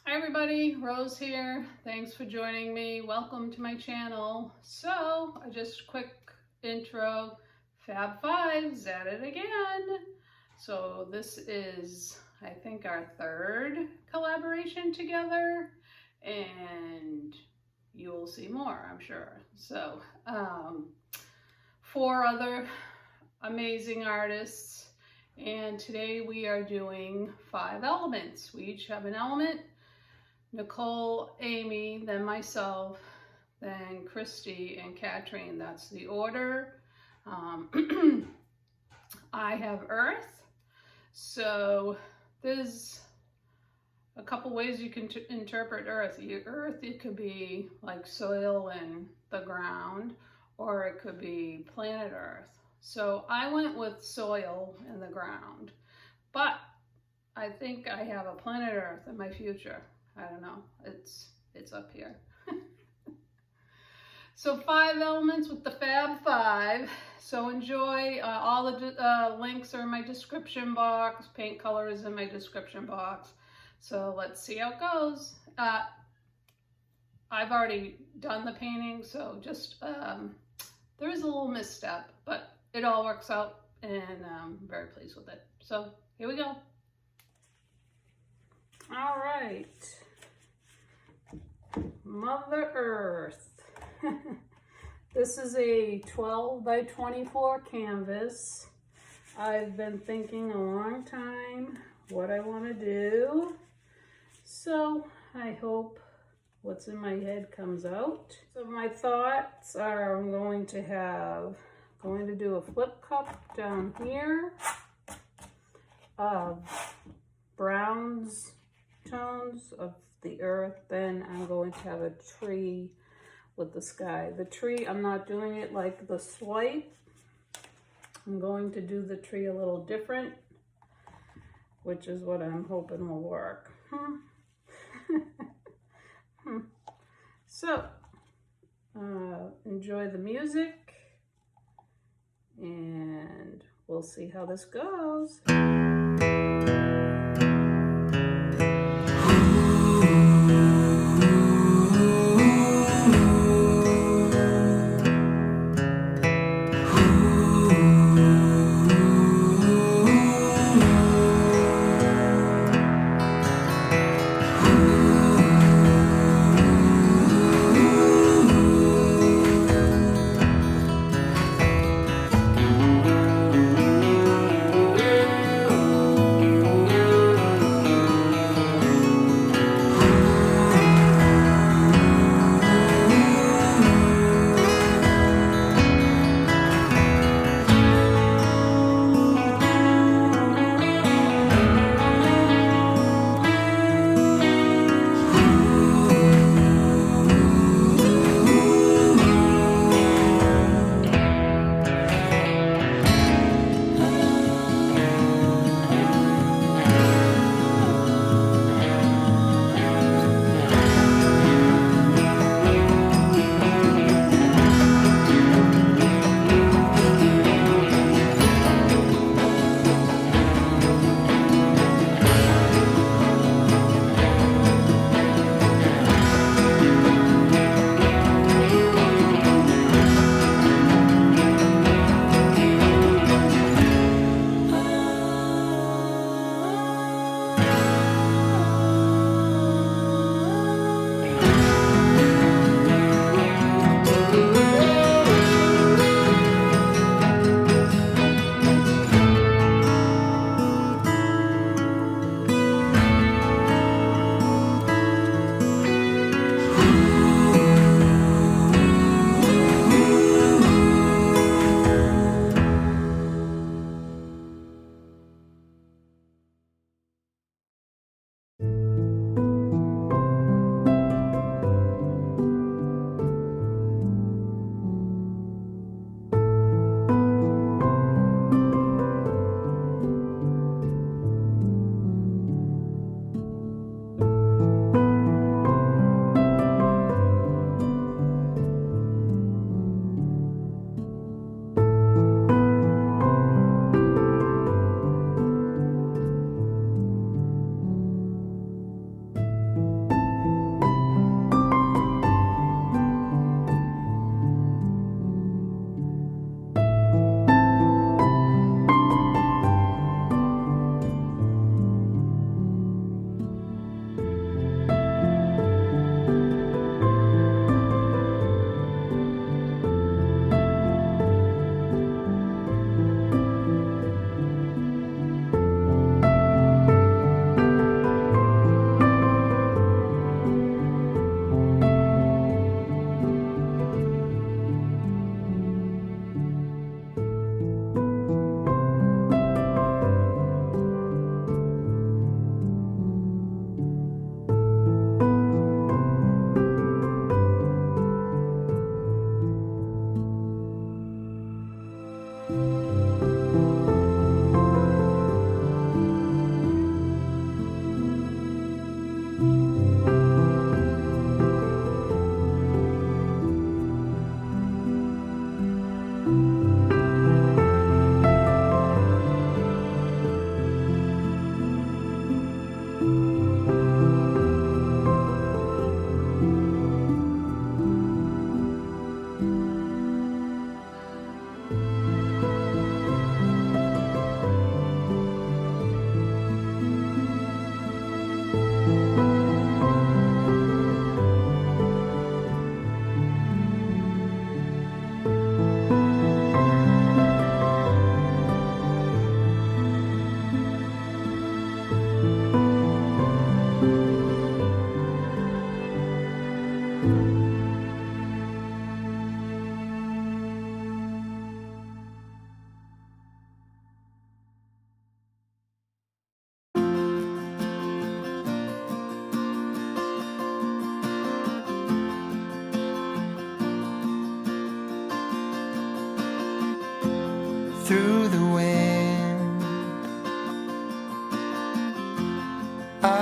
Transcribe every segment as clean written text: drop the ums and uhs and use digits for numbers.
Hi everybody, Rose here. Thanks for joining me. Welcome to my channel. So, just a quick intro. Fab Five's at it again. So this is, I think, our third collaboration together, and you will see more, I'm sure. So, 4 other amazing artists, and today we are doing 5 elements. We each have an element. Nicole, Amy, then myself, then Christi and Katrien. That's the order. I have earth. So there's a couple ways you can interpret earth. Earth, it could be like soil and the ground, or it could be planet Earth. So I went with soil and the ground, but I think I have a planet Earth in my future. I don't know, it's up here. So 5 elements with the Fab 5. So enjoy. All the links are in my description box. Paint color is in my description box. So let's see how it goes. I've already done the painting, so just there is a little misstep, but it all works out, and I'm very pleased with it. So here we go. All right, Mother Earth. This is a 12 by 24 canvas. I've been thinking a long time what I want to do, so I hope what's in my head comes out. So my thoughts are I'm going to do a flip cup down here of browns tones of the earth. Then I'm going to have a tree with the sky. The tree, I'm not doing it like the swipe. I'm going to do the tree a little different, which is what I'm hoping will work. So, enjoy the music, and we'll see how this goes.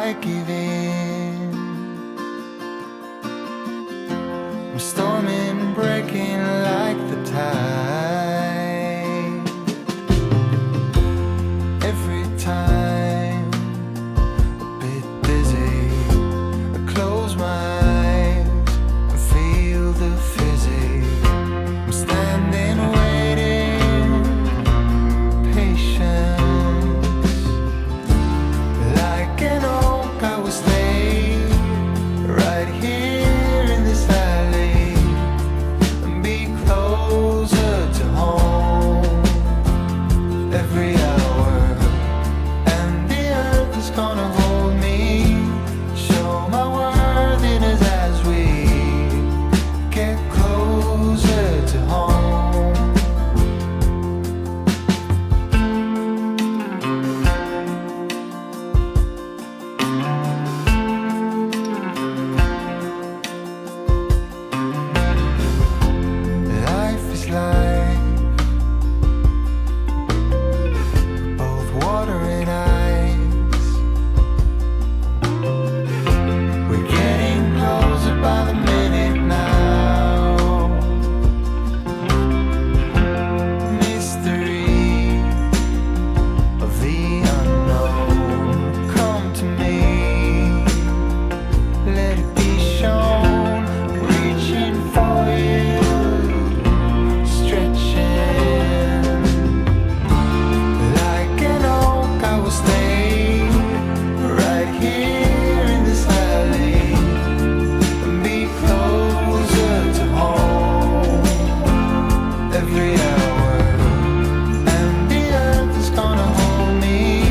I give in. I'm storming, breaking like the tide. Every time a bit dizzy, I close my eyes and feel the fizzy. I'm standing, waiting, patience. Like an oak, I will stay right here in this alley and be closer to home every hour. And the earth is gonna hold me, show my worthiness as we get closer to home. Life is life, both water and ice. We're getting closer by the minute now. Mystery of the unknown. Come to me, let it be shown. Reaching for you, stretching. Like an oak, I will stay right here in this alley and be closer to home every hour. And the earth is gonna hold me,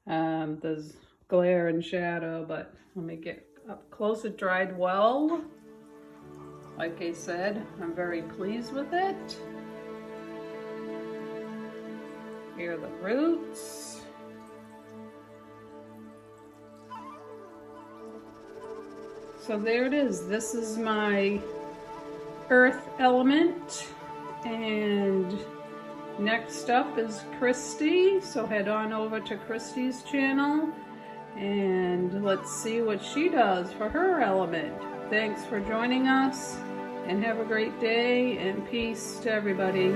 There's glare and shadow, but let me get up close. It dried well. Like I said, I'm very pleased with it. Here are the roots. So there it is. This is my earth element. And next up is Christi. So head on over to Christi's channel and let's see what she does for her element. Thanks for joining us and have a great day and peace to everybody.